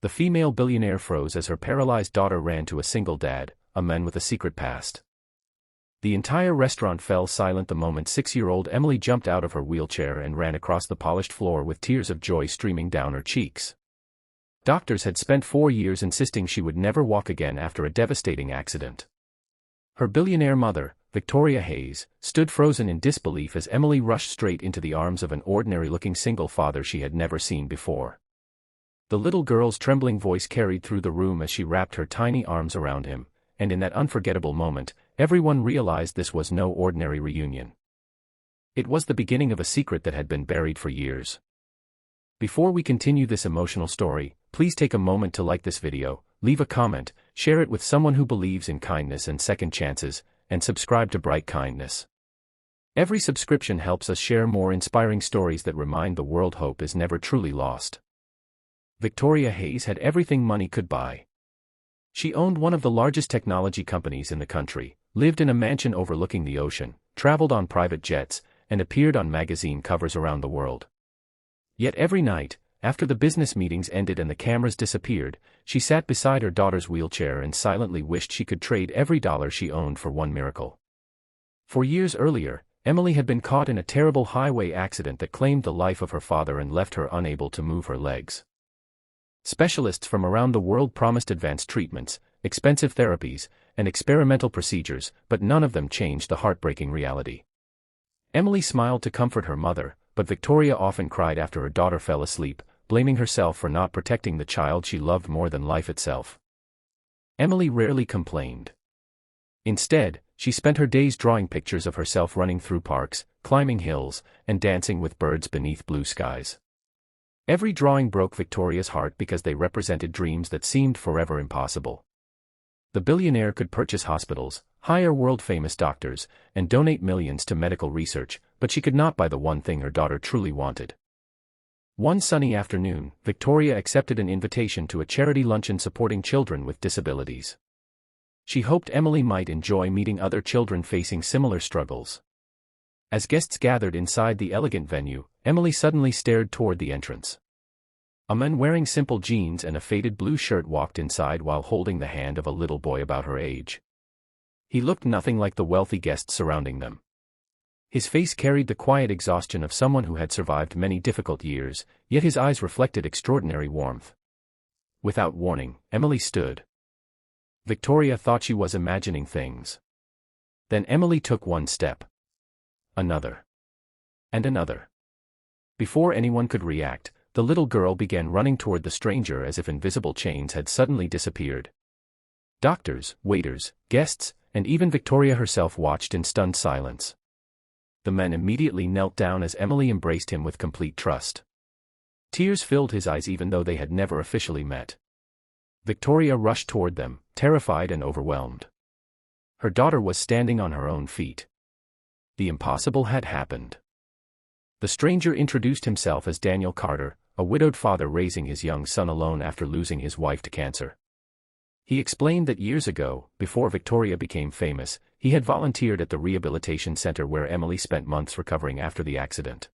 The female billionaire froze as her paralyzed daughter ran to a single dad, a man with a secret past. The entire restaurant fell silent the moment 6-year-old Emily jumped out of her wheelchair and ran across the polished floor with tears of joy streaming down her cheeks. Doctors had spent 4 years insisting she would never walk again after a devastating accident. Her billionaire mother, Victoria Hayes, stood frozen in disbelief as Emily rushed straight into the arms of an ordinary-looking single father she had never seen before. The little girl's trembling voice carried through the room as she wrapped her tiny arms around him, and in that unforgettable moment, everyone realized this was no ordinary reunion. It was the beginning of a secret that had been buried for years. Before we continue this emotional story, please take a moment to like this video, leave a comment, share it with someone who believes in kindness and second chances, and subscribe to Bright Kindness. Every subscription helps us share more inspiring stories that remind the world hope is never truly lost. Victoria Hayes had everything money could buy. She owned one of the largest technology companies in the country, lived in a mansion overlooking the ocean, traveled on private jets, and appeared on magazine covers around the world. Yet every night, after the business meetings ended and the cameras disappeared, she sat beside her daughter's wheelchair and silently wished she could trade every dollar she owned for one miracle. 4 years earlier, Emily had been caught in a terrible highway accident that claimed the life of her father and left her unable to move her legs. Specialists from around the world promised advanced treatments, expensive therapies, and experimental procedures, but none of them changed the heartbreaking reality. Emily smiled to comfort her mother, but Victoria often cried after her daughter fell asleep, blaming herself for not protecting the child she loved more than life itself. Emily rarely complained. Instead, she spent her days drawing pictures of herself running through parks, climbing hills, and dancing with birds beneath blue skies. Every drawing broke Victoria's heart because they represented dreams that seemed forever impossible. The billionaire could purchase hospitals, hire world-famous doctors, and donate millions to medical research, but she could not buy the one thing her daughter truly wanted. One sunny afternoon, Victoria accepted an invitation to a charity luncheon supporting children with disabilities. She hoped Emily might enjoy meeting other children facing similar struggles. As guests gathered inside the elegant venue, Emily suddenly stared toward the entrance. A man wearing simple jeans and a faded blue shirt walked inside while holding the hand of a little boy about her age. He looked nothing like the wealthy guests surrounding them. His face carried the quiet exhaustion of someone who had survived many difficult years, yet his eyes reflected extraordinary warmth. Without warning, Emily stood. Victoria thought she was imagining things. Then Emily took one step. Another. And another. Before anyone could react, the little girl began running toward the stranger as if invisible chains had suddenly disappeared. Doctors, waiters, guests, and even Victoria herself watched in stunned silence. The man immediately knelt down as Emily embraced him with complete trust. Tears filled his eyes even though they had never officially met. Victoria rushed toward them, terrified and overwhelmed. Her daughter was standing on her own feet. The impossible had happened. The stranger introduced himself as Daniel Carter, a widowed father raising his young son alone after losing his wife to cancer. He explained that years ago, before Victoria became famous, he had volunteered at the rehabilitation center where Emily spent months recovering after the accident.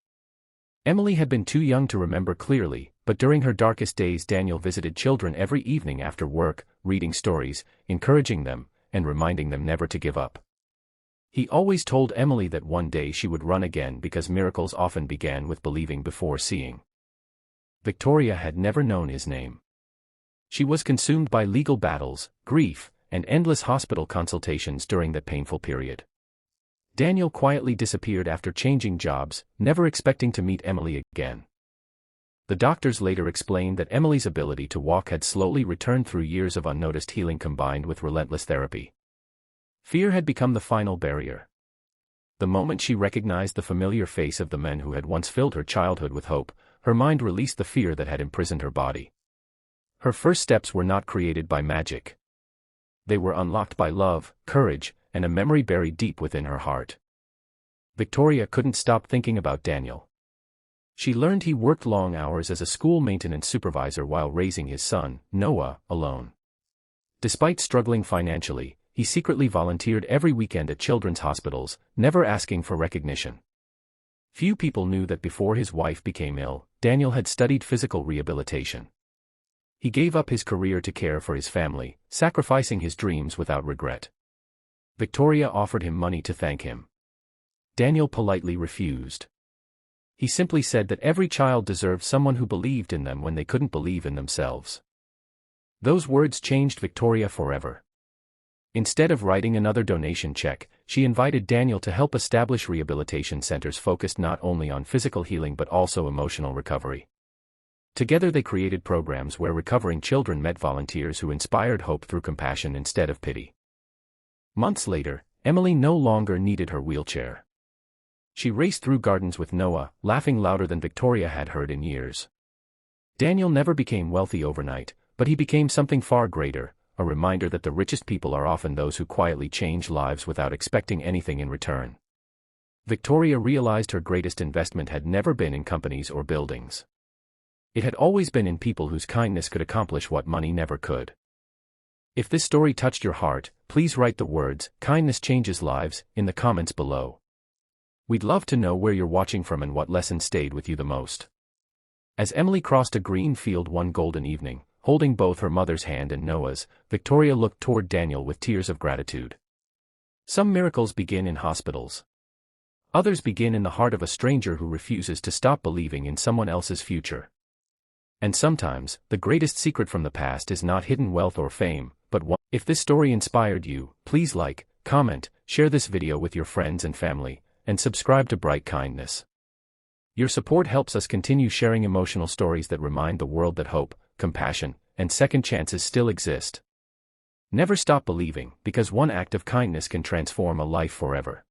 Emily had been too young to remember clearly, but during her darkest days Daniel visited children every evening after work, reading stories, encouraging them, and reminding them never to give up. He always told Emily that one day she would run again because miracles often began with believing before seeing. Victoria had never known his name. She was consumed by legal battles, grief, and endless hospital consultations during that painful period. Daniel quietly disappeared after changing jobs, never expecting to meet Emily again. The doctors later explained that Emily's ability to walk had slowly returned through years of unnoticed healing combined with relentless therapy. Fear had become the final barrier. The moment she recognized the familiar face of the man who had once filled her childhood with hope, her mind released the fear that had imprisoned her body. Her first steps were not created by magic. They were unlocked by love, courage, and a memory buried deep within her heart. Victoria couldn't stop thinking about Daniel. She learned he worked long hours as a school maintenance supervisor while raising his son, Noah, alone. Despite struggling financially, he secretly volunteered every weekend at children's hospitals, never asking for recognition. Few people knew that before his wife became ill, Daniel had studied physical rehabilitation. He gave up his career to care for his family, sacrificing his dreams without regret. Victoria offered him money to thank him. Daniel politely refused. He simply said that every child deserved someone who believed in them when they couldn't believe in themselves. Those words changed Victoria forever. Instead of writing another donation check, she invited Daniel to help establish rehabilitation centers focused not only on physical healing but also emotional recovery. Together they created programs where recovering children met volunteers who inspired hope through compassion instead of pity. Months later, Emily no longer needed her wheelchair. She raced through gardens with Noah, laughing louder than Victoria had heard in years. Daniel never became wealthy overnight, but he became something far greater, a reminder that the richest people are often those who quietly change lives without expecting anything in return. Victoria realized her greatest investment had never been in companies or buildings. It had always been in people whose kindness could accomplish what money never could. If this story touched your heart, please write the words, "Kindness changes lives," in the comments below. We'd love to know where you're watching from and what lesson stayed with you the most. As Emily crossed a green field one golden evening, holding both her mother's hand and Noah's, Victoria looked toward Daniel with tears of gratitude. Some miracles begin in hospitals. Others begin in the heart of a stranger who refuses to stop believing in someone else's future. And sometimes, the greatest secret from the past is not hidden wealth or fame, but one. If this story inspired you, please like, comment, share this video with your friends and family, and subscribe to Bright Kindness. Your support helps us continue sharing emotional stories that remind the world that hope, compassion, and second chances still exist. Never stop believing, because one act of kindness can transform a life forever.